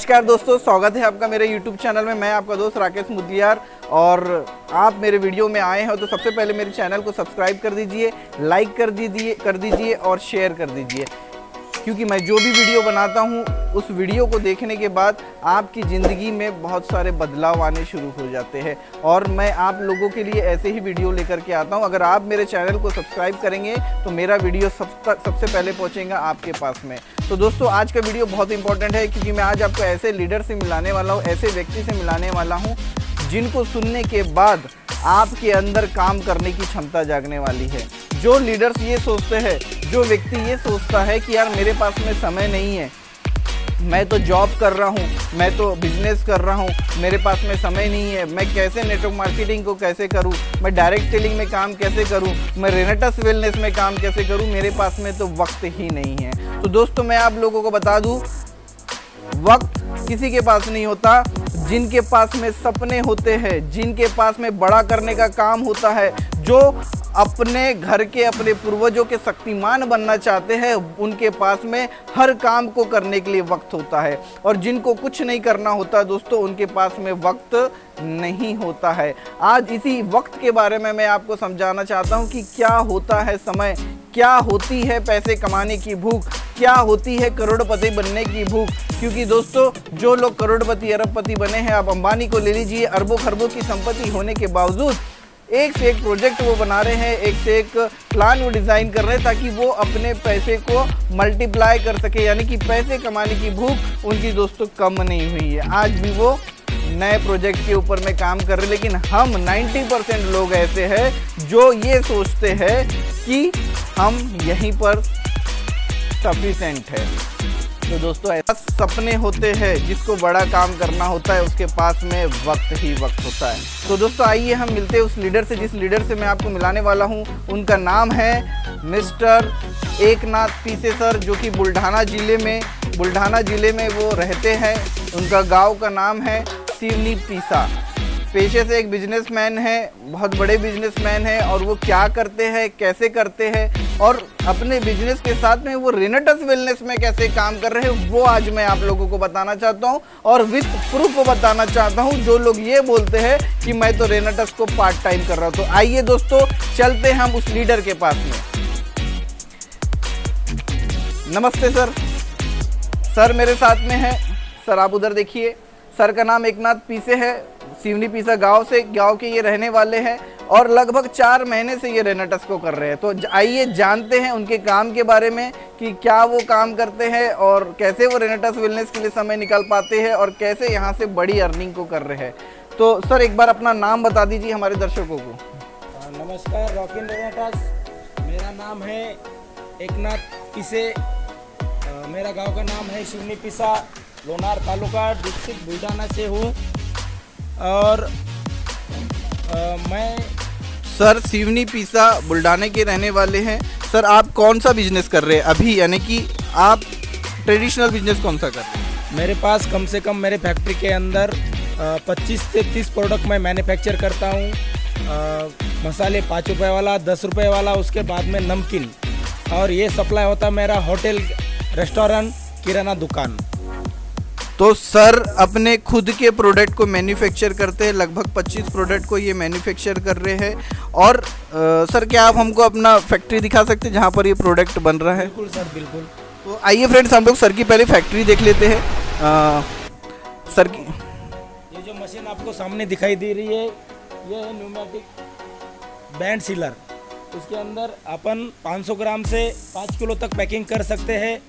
नमस्कार दोस्तों, स्वागत है आपका मेरे YouTube चैनल में। मैं आपका दोस्त राकेश मुदलियार और आप मेरे वीडियो में आए हैं तो सबसे पहले मेरे चैनल को सब्सक्राइब कर दीजिए, लाइक कर दीजिए और शेयर कर दीजिए, क्योंकि मैं जो भी वीडियो बनाता हूँ उस वीडियो को देखने के बाद आपकी ज़िंदगी में बहुत सारे बदलाव आने शुरू हो जाते हैं और मैं आप लोगों के लिए ऐसे ही वीडियो लेकर के आता हूँ। अगर आप मेरे चैनल को सब्सक्राइब करेंगे तो मेरा वीडियो सबसे पहले पहुँचेगा आपके पास में। तो दोस्तों, आज का वीडियो बहुत इंपॉर्टेंट है क्योंकि मैं आज आपको ऐसे लीडर से मिलाने वाला हूँ, ऐसे व्यक्ति से मिलाने वाला हूँ जिनको सुनने के बाद आपके अंदर काम करने की क्षमता जागने वाली है। जो लीडर्स ये सोचते हैं, जो व्यक्ति ये सोचता है कि यार मेरे पास में समय नहीं है, मैं तो जॉब कर रहा हूँ, मैं तो बिजनेस कर रहा हूँ, मेरे पास में समय नहीं है, मैं कैसे नेटवर्क मार्केटिंग को कैसे करूँ, मैं डायरेक्ट सेलिंग में काम कैसे करूँ, मैं रेनेटस वेलनेस में काम कैसे करूँ, मेरे पास में तो वक्त ही नहीं है। तो दोस्तों, मैं आप लोगों को बता दूँ, वक्त किसी के पास नहीं होता। जिनके पास में सपने होते हैं, जिनके पास में बड़ा करने का काम होता है, जो अपने घर के, अपने पूर्वजों के शक्तिमान बनना चाहते हैं, उनके पास में हर काम को करने के लिए वक्त होता है। और जिनको कुछ नहीं करना होता दोस्तों, उनके पास में वक्त नहीं होता है। आज इसी वक्त के बारे में मैं आपको समझाना चाहता हूं कि क्या होता है समय, क्या होती है पैसे कमाने की भूख, क्या होती है करोड़पति बनने की भूख। क्योंकि दोस्तों, जो लोग करोड़पति अरबपति बने हैं, आप अंबानी को ले लीजिए, अरबों खरबों की संपत्ति होने के बावजूद एक से एक प्रोजेक्ट वो बना रहे हैं, एक से एक प्लान वो डिज़ाइन कर रहे हैं ताकि वो अपने पैसे को मल्टीप्लाई कर सके। यानी कि पैसे कमाने की भूख उनकी दोस्तों कम नहीं हुई है। आज भी वो नए प्रोजेक्ट के ऊपर में काम कर रहे हैं, लेकिन हम 90% लोग ऐसे हैं जो ये सोचते हैं कि हम यहीं पर सफिशेंट है। तो दोस्तों, ऐसा सपने होते हैं, जिसको बड़ा काम करना होता है उसके पास में वक्त ही वक्त होता है। तो दोस्तों, आइए हम मिलते हैं उस लीडर से जिस लीडर से मैं आपको मिलाने वाला हूं। उनका नाम है मिस्टर एकनाथ पीसे सर, जो कि बुल्ढाना ज़िले में वो रहते हैं। उनका गांव का नाम है सिवनी पीसा। पेशे से एक बिजनेसमैन है, बहुत बड़े बिजनेसमैन है। और वो क्या करते हैं, कैसे करते हैं और अपने बिजनेस के साथ में वो रेनेटस वेलनेस में कैसे काम कर रहे हैं, वो आज मैं आप लोगों को बताना चाहता हूं और विद प्रूफ को बताना चाहता हूं। जो लोग ये बोलते हैं कि मैं तो रेनेटस को पार्ट टाइम कर रहा हूं। तो आइए दोस्तों, चलते हैं हम उस लीडर के पास में। नमस्ते सर। सर मेरे साथ में है। सर आप उधर देखिए। सर का नाम एकनाथ पीसे है, सिवनी पीसा गांव के ये रहने वाले हैं और लगभग 4 महीने से ये रेनेटस को कर रहे हैं। तो आइए जानते हैं उनके काम के बारे में कि क्या वो काम करते हैं और कैसे वो रेनेटस वेलनेस के लिए समय निकाल पाते हैं और कैसे यहाँ से बड़ी अर्निंग को कर रहे हैं। तो सर, एक बार अपना नाम बता दीजिए हमारे दर्शकों को। नमस्कार रॉकिन रेनेटस, मेरा नाम है एकनाथ पीसे। मेरा गांव का नाम है सिवनी पीसा, लोनार तालुका, डिस्ट्रिक्ट बुल्ढाना से हूँ। और मैं सर सिवनी पीसा बुल्ढाने के रहने वाले हैं। सर, आप कौन सा बिजनेस कर रहे हैं अभी, यानी कि आप ट्रेडिशनल बिजनेस कौन सा कर रहे हैं? मेरे पास कम से कम मेरे फैक्ट्री के अंदर 25 से 30 प्रोडक्ट मैं मैन्युफैक्चर करता हूँ। मसाले 5 रुपये वाला, 10 रुपये वाला, उसके बाद में नमकीन। और ये सप्लाई होता है मेरा होटल, रेस्टोरेंट, किराना दुकान। तो सर अपने खुद के प्रोडक्ट को मैन्युफैक्चर करते हैं, लगभग 25 प्रोडक्ट को ये मैन्युफैक्चर कर रहे हैं। और सर, क्या आप हमको अपना फैक्ट्री दिखा सकते हैं जहाँ पर ये प्रोडक्ट बन रहा है? बिल्कुल सर, बिल्कुल। तो आइए फ्रेंड्स, हम लोग सर की पहले फैक्ट्री देख लेते हैं। सर की ये जो मशीन आपको सामने दिखाई दे रही है, ये है न्यूमेटिक बैंड सीलर। उसके अंदर अपन 500 ग्राम से 5 किलो तक पैकिंग कर सकते हैं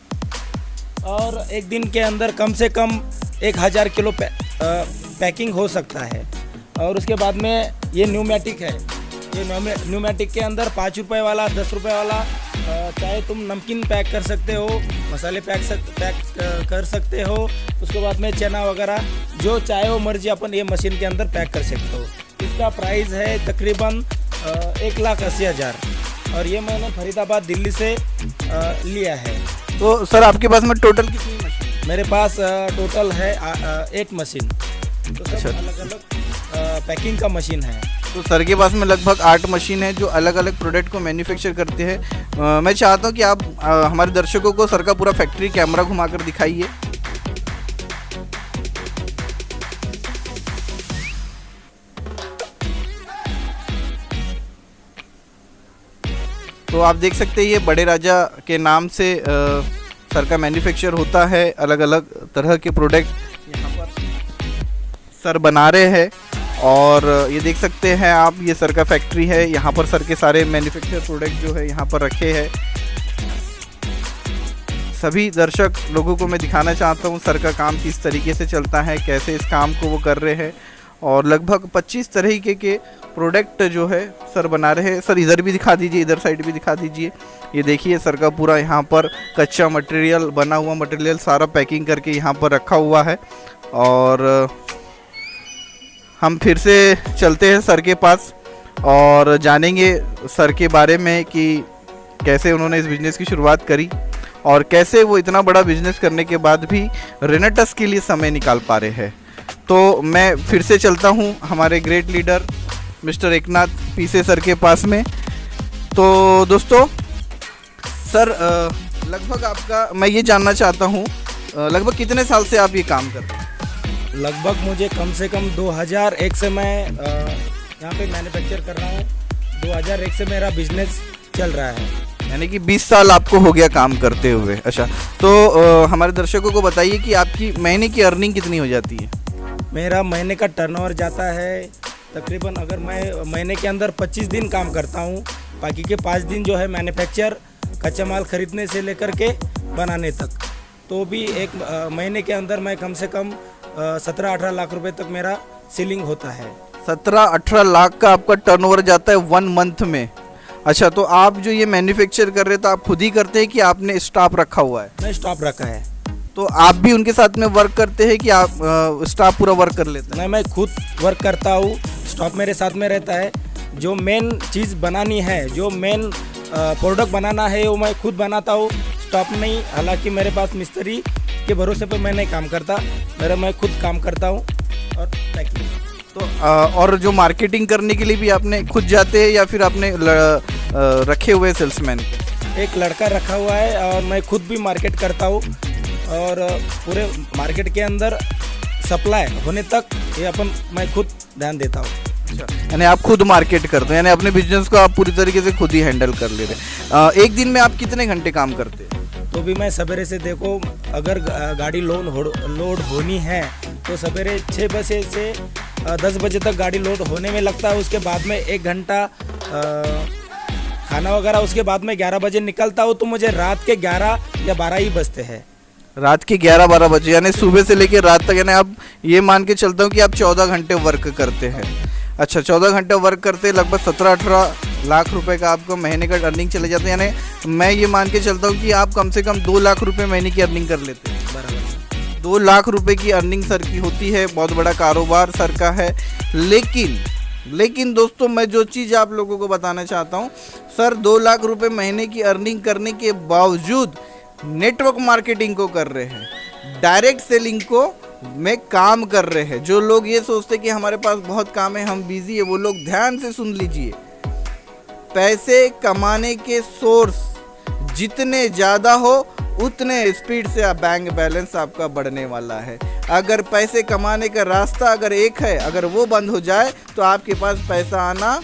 और एक दिन के अंदर कम से कम 1000 किलो पैकिंग हो सकता है। और उसके बाद में ये न्यूमेटिक है। ये न्यूमेटिक के अंदर 5 रुपये वाला, 10 रुपये वाला, चाहे तुम नमकीन पैक कर सकते हो, मसाले पैक कर सकते हो। उसके बाद में चना वगैरह जो चाहे वो मर्जी अपन ये मशीन के अंदर पैक कर सकते हो। इसका प्राइस है तकरीबन 1,80,000 और ये मैंने फरीदाबाद दिल्ली से लिया है। तो सर, आपके पास में टोटल कितनी मशीन? मेरे पास टोटल है 8 मशीन। तो सब अलग अलग पैकिंग का मशीन है। तो सर के पास में लगभग 8 मशीन है जो अलग अलग प्रोडक्ट को मैन्युफैक्चर करते हैं। मैं चाहता हूँ कि आप हमारे दर्शकों को सर का पूरा फैक्ट्री कैमरा घुमाकर दिखाइए। तो आप देख सकते हैं ये बड़े राजा के नाम से सर का मैन्युफैक्चर होता है। अलग अलग तरह के प्रोडक्ट यहाँ पर सर बना रहे हैं। और ये देख सकते हैं आप, ये सर का फैक्ट्री है। यहाँ पर सर के सारे मैन्युफैक्चर प्रोडक्ट जो है यहाँ पर रखे हैं। सभी दर्शक लोगों को मैं दिखाना चाहता हूँ सर का काम किस तरीके से चलता है, कैसे इस काम को वो कर रहे हैं। और लगभग 25 तरीके के प्रोडक्ट जो है सर बना रहे हैं। सर इधर भी दिखा दीजिए, इधर साइड भी दिखा दीजिए। ये देखिए सर का पूरा यहाँ पर कच्चा मटेरियल, बना हुआ मटेरियल सारा पैकिंग करके यहाँ पर रखा हुआ है। और हम फिर से चलते हैं सर के पास और जानेंगे सर के बारे में कि कैसे उन्होंने इस बिज़नेस की शुरुआत करी और कैसे वो इतना बड़ा बिजनेस करने के बाद भी रेनेटस के लिए समय निकाल पा रहे हैं। तो मैं फिर से चलता हूँ हमारे ग्रेट लीडर मिस्टर एकनाथ पीसे सर के पास में। तो दोस्तों सर लगभग आपका मैं ये जानना चाहता हूँ लगभग कितने साल से आप ये काम कर रहे हैं? लगभग मुझे कम से कम 2001 से मैं यहाँ पे मैन्युफैक्चर कर रहा हूँ। 2001 से मेरा बिजनेस चल रहा है, यानी कि 20 साल आपको हो गया काम करते हुए। अच्छा, तो हमारे दर्शकों को बताइए कि आपकी महीने की अर्निंग कितनी हो जाती है? मेरा महीने का टर्नओवर जाता है तकरीबन, अगर मैं महीने के अंदर 25 दिन काम करता हूँ, बाकी के 5 दिन जो है मैन्युफैक्चर कच्चा माल खरीदने से लेकर के बनाने तक, तो भी एक महीने के अंदर मैं कम से कम 17-18 लाख रुपए तक मेरा सेलिंग होता है। 17-18 लाख का आपका टर्नओवर जाता है 1 मंथ में। अच्छा, तो आप जो ये मैन्युफैक्चर कर रहे हैं तो आप खुद ही करते हैं कि आपने स्टाफ रखा हुआ है? मैं स्टाफ रखा है। तो आप भी उनके साथ में वर्क करते हैं कि आप स्टाफ पूरा वर्क कर लेते हैं? नहीं, मैं खुद वर्क करता हूँ, स्टाफ मेरे साथ में रहता है। जो मेन चीज़ बनानी है, जो मेन प्रोडक्ट बनाना है वो मैं खुद बनाता हूँ, स्टाफ नहीं। हालांकि मेरे पास मिस्त्री के भरोसे पर मैं नहीं काम करता, मैं खुद काम करता हूँ। और पैकिंग तो और जो मार्केटिंग करने के लिए भी आपने खुद जाते हैं या फिर आपने रखे हुए सेल्समैन? एक लड़का रखा हुआ है और मैं खुद भी मार्केट करता हूँ। और पूरे मार्केट के अंदर सप्लाई होने तक ये मैं खुद ध्यान देता हूँ। अच्छा, यानी आप खुद मार्केट करते हैं, यानी अपने बिजनेस को आप पूरी तरीके से खुद ही हैंडल कर ले रहे हैं। एक दिन में आप कितने घंटे काम करते हैं? तो भी मैं सवेरे से देखो, अगर गाड़ी लोड होनी है तो सवेरे 6 बजे से 10 बजे तक गाड़ी लोड होने में लगता है। उसके बाद में 1 घंटा खाना वगैरह, उसके बाद में 11 बजे निकलता हूँ, तो मुझे रात के 11 या 12 ही बजते हैं। रात के 11-12 बजे, यानी सुबह से लेकर रात तक, यानी आप ये मान के चलता हूँ कि आप 14 घंटे वर्क करते हैं। अच्छा, 14 घंटे वर्क करते लगभग 17-18 लाख रुपए का आपको महीने का अर्निंग चले जाते हैं। यानी मैं ये मान के चलता हूँ कि आप कम से कम 2 लाख रुपए महीने की अर्निंग कर लेते हैं। बराबर, 2 लाख रुपए की अर्निंग सर की होती है। बहुत बड़ा कारोबार सर का है। लेकिन दोस्तों, मैं जो चीज़ आप लोगों को बताना चाहता हूँ, सर 2 लाख रुपए महीने की अर्निंग करने के बावजूद नेटवर्क मार्केटिंग को कर रहे हैं, डायरेक्ट सेलिंग को में काम कर रहे हैं। जो लोग ये सोचते कि हमारे पास बहुत काम है, हम बिजी है, वो लोग ध्यान से सुन लीजिए। पैसे कमाने के सोर्स जितने ज़्यादा हो उतने स्पीड से बैंक बैलेंस आपका बढ़ने वाला है। अगर पैसे कमाने का रास्ता अगर एक है, अगर वो बंद हो जाए तो आपके पास पैसा आना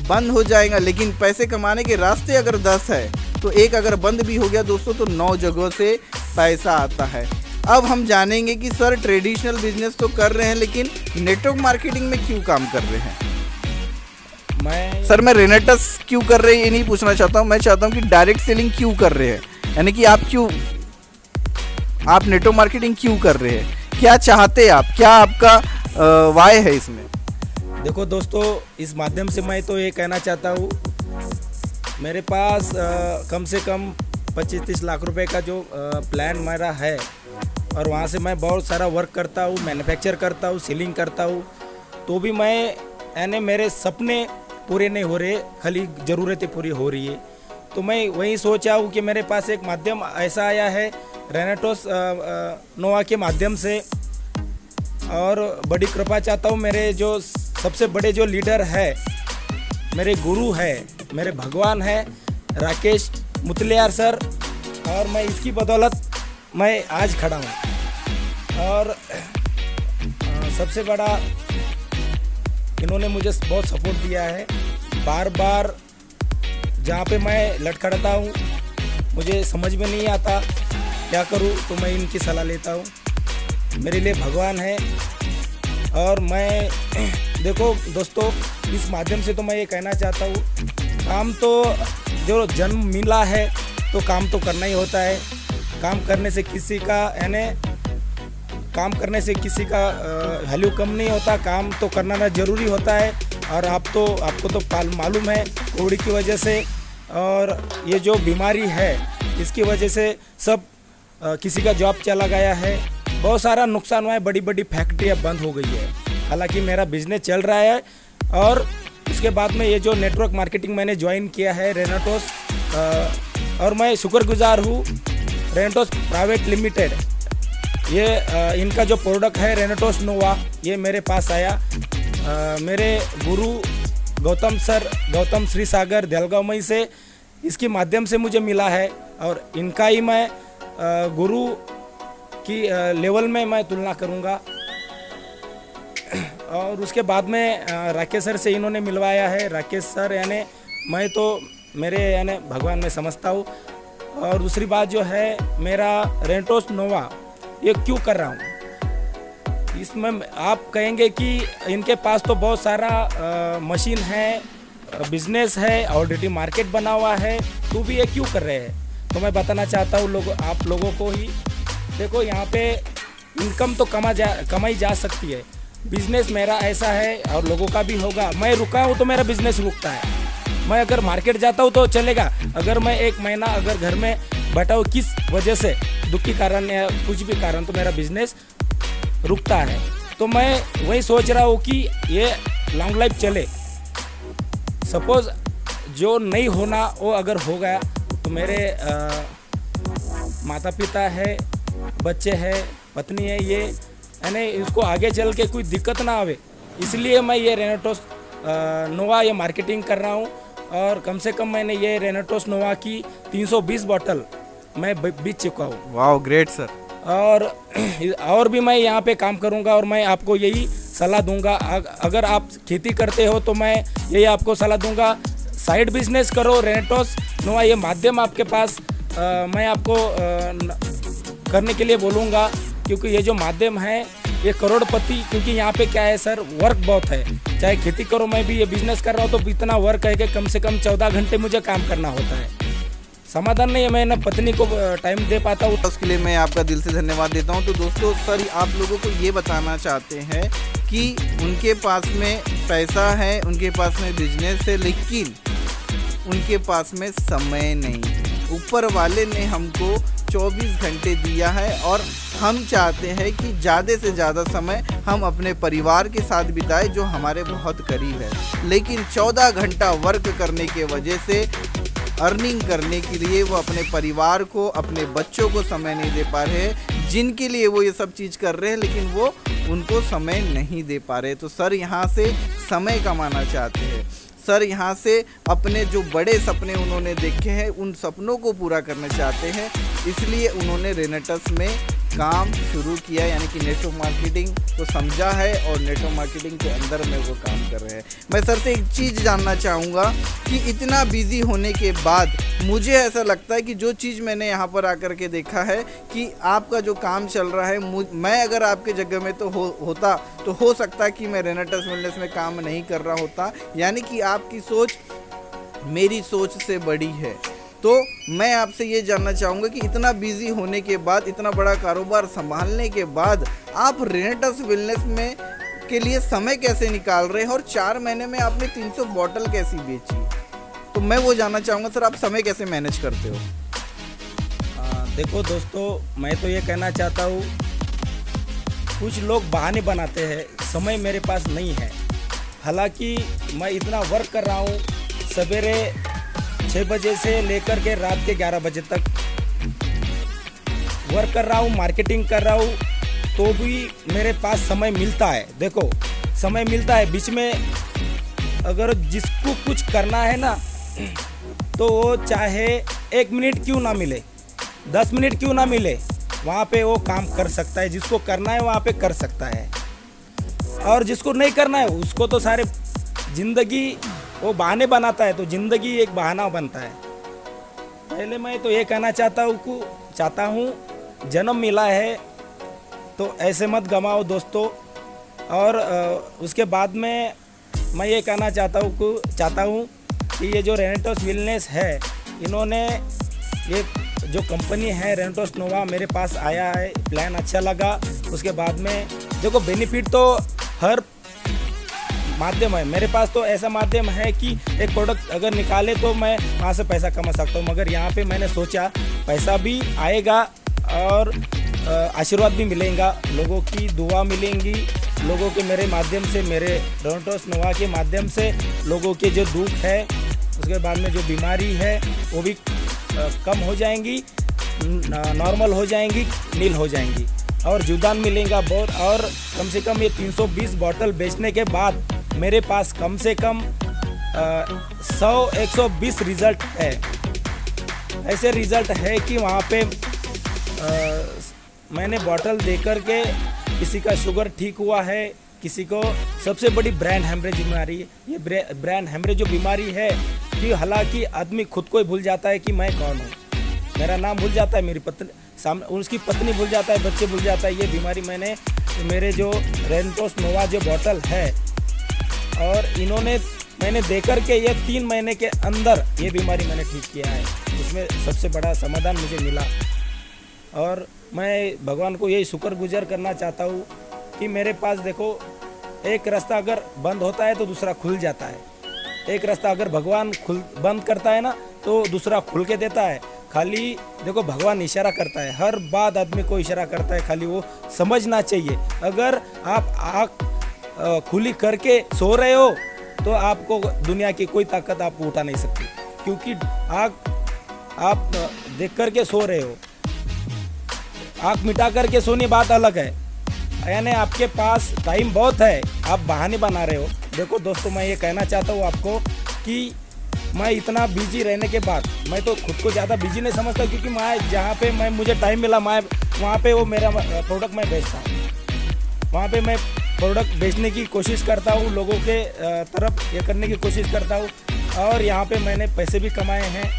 बंद हो जाएगा। लेकिन पैसे कमाने के रास्ते अगर 10 है तो एक अगर बंद भी हो गया दोस्तों तो 9 जगहों से पैसा आता है। अब हम जानेंगे कि सर ट्रेडिशनल बिजनेस तो कर रहे हैं लेकिन नेटवर्क मार्केटिंग में क्यों काम कर रहे हैं? मैं रेनेटस क्यों कर रहे हैं ये नहीं पूछना चाहता हूँ। मैं चाहता हूँ कि डायरेक्ट सेलिंग क्यों कर रहे हैं, यानी कि आप नेटवर्क मार्केटिंग क्यों कर रहे हैं, क्या चाहते हैं आप, क्या आपका वाय है इसमें? देखो दोस्तों, इस माध्यम से मैं तो ये कहना चाहता हूँ, मेरे पास कम से कम 25-30 लाख रुपए का जो प्लान मेरा है, और वहाँ से मैं बहुत सारा वर्क करता हूँ, मैन्युफैक्चर करता हूँ, सेलिंग करता हूँ, तो भी मैं यानी मेरे सपने पूरे नहीं हो रहे, खाली ज़रूरतें पूरी हो रही है। तो मैं वही सोचा हूँ कि मेरे पास एक माध्यम ऐसा आया है रेनेटोस नोवा के माध्यम से, और बड़ी कृपा चाहता हूँ। मेरे जो सबसे बड़े जो लीडर है, मेरे गुरु है, मेरे भगवान है राकेश मुतलियार सर, और मैं इसकी बदौलत मैं आज खड़ा हूँ। और सबसे बड़ा इन्होंने मुझे बहुत सपोर्ट दिया है। बार बार जहाँ पे मैं लटखड़ता हूँ, मुझे समझ में नहीं आता क्या करूँ, तो मैं इनकी सलाह लेता हूँ। मेरे लिए भगवान है। और मैं देखो दोस्तों, इस माध्यम से तो मैं ये कहना चाहता हूँ, काम तो जो जन्म मिला है तो काम तो करना ही होता है। काम करने से किसी का वैल्यू कम नहीं होता, काम तो करना ज़रूरी होता है। और आपको तो मालूम है कोविड की वजह से और ये जो बीमारी है इसकी वजह से सब किसी का जॉब चला गया है, बहुत सारा नुकसान हुआ है, बड़ी बड़ी फैक्ट्रियाँ बंद हो गई है। हालांकि मेरा बिजनेस चल रहा है। और उसके बाद में ये जो नेटवर्क मार्केटिंग मैंने ज्वाइन किया है रेनेटोस, और मैं शुक्रगुजार हूँ रेनेटोस प्राइवेट लिमिटेड। ये इनका जो प्रोडक्ट है रेनेटोस नोवा, ये मेरे पास आया मेरे गुरु गौतम श्री सागर दलगांव से, इसके माध्यम से मुझे मिला है। और इनका ही मैं गुरु की लेवल में मैं तुलना करूँगा। और उसके बाद में राकेश सर से इन्होंने मिलवाया है। राकेश सर यानी मैं तो मेरे यानी भगवान में समझता हूँ। और दूसरी बात जो है, मेरा रेनेटोस नोवा ये क्यों कर रहा हूँ, इसमें आप कहेंगे कि इनके पास तो बहुत सारा मशीन है, बिजनेस है, ऑलरेडी मार्केट बना हुआ है, तो भी ये क्यों कर रहे हैं। तो मैं बताना चाहता हूँ आप लोगों को ही, देखो यहाँ पे इनकम तो कमाई जा सकती है। बिजनेस मेरा ऐसा है और लोगों का भी होगा। मैं रुका हूँ तो मेरा बिजनेस रुकता है। मैं अगर मार्केट जाता हूँ तो चलेगा, अगर मैं एक महीना अगर घर में बैठा हूँ किस वजह से, दुख के कारण या कुछ भी कारण, तो मेरा बिजनेस रुकता है। तो मैं वही सोच रहा हूँ कि ये लॉन्ग लाइफ चले। सपोज जो नहीं होना वो अगर हो गया तो मेरे माता पिता है, बच्चे हैं, पत्नी है, ये यानी इसको आगे चल के कोई दिक्कत ना आवे, इसलिए मैं ये रेनेटोस नोवा ये मार्केटिंग कर रहा हूँ। और कम से कम मैंने ये रेनेटोस नोवा की 320 बोतल मैं बेच चुका हूँ। वाह, ग्रेट सर। और भी मैं यहाँ पे काम करूँगा और मैं आपको यही सलाह दूँगा। अगर आप खेती करते हो तो मैं यही आपको सलाह दूँगा, साइड बिजनेस करो। रेनेटोस नोवा ये माध्यम आपके पास मैं आपको करने के लिए बोलूँगा, क्योंकि ये जो माध्यम है ये करोड़पति, क्योंकि यहाँ पे क्या है सर, वर्क बहुत है। चाहे खेती करो, मैं भी ये बिजनेस कर रहा हूँ तो इतना वर्क है कि कम से कम 14 घंटे मुझे काम करना होता है। समाधान नहीं है, मैं ना पत्नी को टाइम दे पाता हूँ। उसके लिए मैं आपका दिल से धन्यवाद देता हूँ। तो दोस्तों, सर आप लोगों को ये बताना चाहते हैं कि उनके पास में पैसा है, उनके पास में बिजनेस है, लेकिन उनके पास में समय नहीं। ऊपर वाले ने हमको 24 घंटे दिया है और हम चाहते हैं कि ज़्यादा से ज़्यादा समय हम अपने परिवार के साथ बिताएं जो हमारे बहुत करीब है। लेकिन 14 घंटा वर्क करने के वजह से, अर्निंग करने के लिए वो अपने परिवार को, अपने बच्चों को समय नहीं दे पा रहे हैं, जिनके लिए वो ये सब चीज़ कर रहे हैं, लेकिन वो उनको समय नहीं दे पा रहे। तो सर यहाँ से समय कमाना चाहते हैं। सर यहाँ से अपने जो बड़े सपने उन्होंने देखे हैं उन सपनों को पूरा करना चाहते हैं, इसलिए उन्होंने रेनेटस में काम शुरू किया, यानी कि नेटवर्क मार्केटिंग को समझा है और नेटवर्क मार्केटिंग के अंदर में वो काम कर रहे हैं। मैं सर से एक चीज़ जानना चाहूँगा कि इतना बिजी होने के बाद मुझे ऐसा लगता है कि जो चीज़ मैंने यहाँ पर आकर के देखा है कि आपका जो काम चल रहा है, मैं अगर आपके जगह में तो होता तो हो सकता है कि मैं रेनेटस वेलनेस में काम नहीं कर रहा होता। यानी कि आपकी सोच मेरी सोच से बड़ी है। तो मैं आपसे ये जानना चाहूँगा कि इतना बिजी होने के बाद, इतना बड़ा कारोबार संभालने के बाद, आप रेनेटस वेलनेस में के लिए समय कैसे निकाल रहे हैं और 4 महीने में आपने 300 बॉटल कैसी बेची? तो मैं वो जानना चाहूँगा सर, आप समय कैसे मैनेज करते हो? देखो दोस्तों, मैं तो ये कहना चाहता हूँ, कुछ लोग बहाने बनाते हैं, समय मेरे पास नहीं है। हालांकि मैं इतना वर्क कर रहा हूँ, सवेरे 6 बजे से लेकर के रात के 11 बजे तक वर्क कर रहा हूँ, मार्केटिंग कर रहा हूँ, तो भी मेरे पास समय मिलता है। देखो, समय मिलता है बीच में, अगर जिसको कुछ करना है ना, तो वो चाहे 1 मिनट क्यों ना मिले, 10 मिनट क्यों ना मिले, वहाँ पे वो काम कर सकता है। जिसको करना है वहाँ पे कर सकता है, और जिसको नहीं करना है उसको तो सारे ज़िंदगी वो बहाने बनाता है तो ज़िंदगी एक बहाना बनता है। पहले मैं तो ये कहना चाहता हूँ जन्म मिला है तो ऐसे मत गमाओ दोस्तों। और उसके बाद में मैं ये कहना चाहता हूँ कि ये जो रेनेटोस वेलनेस है, इन्होंने ये जो कंपनी है रेनेटोस नोवा मेरे पास आया है, प्लान अच्छा लगा। उसके बाद में देखो बेनिफिट तो हर माध्यम है, मेरे पास तो ऐसा माध्यम है कि एक प्रोडक्ट अगर निकाले तो मैं वहाँ से पैसा कमा सकता हूँ, मगर यहाँ पे मैंने सोचा पैसा भी आएगा और आशीर्वाद भी मिलेगा, लोगों की दुआ मिलेंगी, लोगों के मेरे माध्यम से, मेरे रेनेटोस नोवा के माध्यम से लोगों के जो दुख है, उसके बाद में जो बीमारी है वो भी कम हो जाएंगी, नॉर्मल हो जाएंगी, नील हो जाएंगी और जुदान मिलेगा बहुत। और कम से कम ये 320 बॉटल बेचने के बाद मेरे पास कम से कम 100-120 रिज़ल्ट है। ऐसे रिज़ल्ट है कि वहाँ पे मैंने बॉटल दे कर के किसी का शुगर ठीक हुआ है, किसी को सबसे बड़ी ब्रेन हेमरेज बीमारी है। ये ब्रेन हेमरेज जो बीमारी है कि हालांकि आदमी खुद को ही भूल जाता है कि मैं कौन हूँ, मेरा नाम भूल जाता है, मेरी पत्नी सामने उसकी पत्नी भूल जाता है, बच्चे भूल जाता है। ये बीमारी मेरे जो रेनेटोस नोवा जो बॉटल है और मैंने देकर के ये 3 महीने के अंदर ये बीमारी मैंने ठीक किया है, इसमें सबसे बड़ा समाधान मुझे मिला। और मैं भगवान को यही शुक्रगुजार करना चाहता हूँ कि मेरे पास देखो एक रास्ता अगर बंद होता है तो दूसरा खुल जाता है, एक रास्ता अगर भगवान बंद करता है ना तो दूसरा खुल के देता है। खाली देखो भगवान इशारा करता है, हर बात आदमी को इशारा करता है, खाली वो समझना चाहिए। अगर आप आँख खुली करके सो रहे हो तो आपको दुनिया की कोई ताकत आपको उठा नहीं सकती, क्योंकि आप देख करके सो रहे हो, आँख मिटा करके सोनी बात अलग है, यानी आपके पास टाइम बहुत है, आप बहाने बना रहे हो। देखो दोस्तों, मैं ये कहना चाहता हूँ आपको कि मैं इतना बिजी रहने के बाद, मैं तो खुद को ज़्यादा बिजी नहीं समझता, क्योंकि मैं जहाँ पे मुझे टाइम मिला मैं वहाँ पे वो मेरा प्रोडक्ट मैं बेचता हूँ, वहाँ पे मैं प्रोडक्ट बेचने की कोशिश करता हूँ, लोगों के तरफ ये करने की कोशिश करता हूँ और यहाँ पे मैंने पैसे भी कमाए हैं।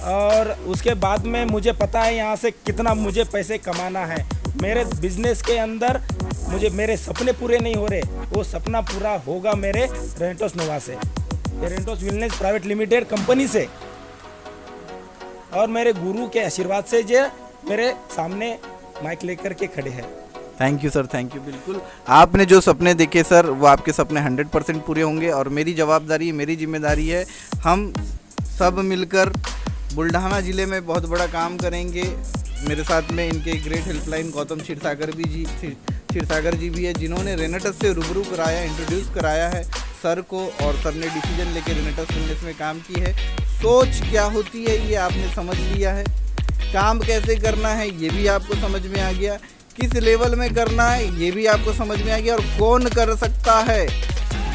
और उसके बाद में मुझे पता है यहाँ से कितना मुझे पैसे कमाना है। मेरे बिजनेस के अंदर मेरे सपने पूरे नहीं हो रहे, वो सपना पूरा होगा मेरे रेनेटोस नोवा से, रेनेटोस वेलनेस प्राइवेट लिमिटेड कंपनी से, और मेरे गुरु के आशीर्वाद से जो मेरे सामने माइक लेकर के खड़े हैं। Thank you sir, thank you. बिल्कुल आपने जो सपने देखे सर, वो आपके सपने 100% पूरे होंगे और मेरी जवाबदारी, मेरी जिम्मेदारी है, हम सब मिलकर बुल्ढाना ज़िले में बहुत बड़ा काम करेंगे। मेरे साथ में इनके ग्रेट हेल्पलाइन गौतम क्षीरसागर जी भी है, जिन्होंने रेनेटस से रूबरू कराया, इंट्रोड्यूस कराया है सर को, और सर ने डिसीजन लेके रेनेटस वेलनेस में काम की है। सोच क्या होती है ये आपने समझ लिया है, काम कैसे करना है ये भी आपको समझ में आ गया, किस लेवल में करना है ये भी आपको समझ में आ गया, और कौन कर सकता है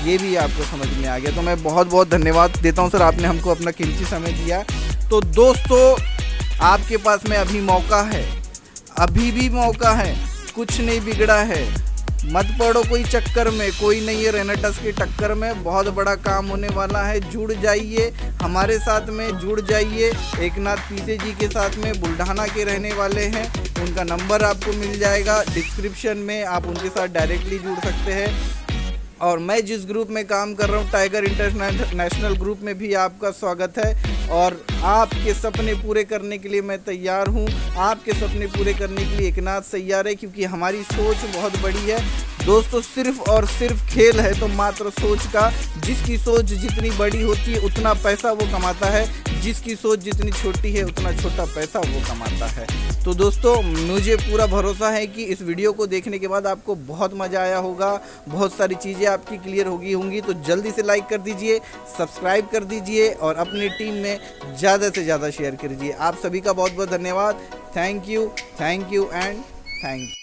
ये भी आपको समझ में आ गया। तो मैं बहुत बहुत धन्यवाद देता हूं सर, आपने हमको अपना कीमती समय दिया। तो दोस्तों, आपके पास में अभी मौका है, अभी भी मौका है, कुछ नहीं बिगड़ा है, मत पड़ो कोई चक्कर में, कोई नहीं है रेनेटस के टक्कर में, बहुत बड़ा काम होने वाला है। जुड़ जाइए हमारे साथ में, जुड़ जाइए एकनाथ पीसे जी के साथ में, बुल्ढाना के रहने वाले हैं, उनका नंबर आपको मिल जाएगा डिस्क्रिप्शन में, आप उनके साथ डायरेक्टली जुड़ सकते हैं। और मैं जिस ग्रुप में काम कर रहा हूँ, टाइगर इंटरनेशनल ग्रुप में भी आपका स्वागत है, और आपके सपने पूरे करने के लिए मैं तैयार हूँ। आपके सपने पूरे करने के लिए एकनाथ तैयार है, क्योंकि हमारी सोच बहुत बड़ी है दोस्तों। सिर्फ और सिर्फ खेल है तो मात्र सोच का, जिसकी सोच जितनी बड़ी होती है उतना पैसा वो कमाता है, जिसकी सोच जितनी छोटी है उतना छोटा पैसा वो कमाता है। तो दोस्तों, मुझे पूरा भरोसा है कि इस वीडियो को देखने के बाद आपको बहुत मज़ा आया होगा, बहुत सारी चीज़ें आपकी क्लियर होंगी। तो जल्दी से लाइक कर दीजिए, सब्सक्राइब कर दीजिए और अपनी टीम में ज़्यादा से ज़्यादा शेयर कर दीजिए। आप सभी का बहुत बहुत धन्यवाद। Thank you and thank you.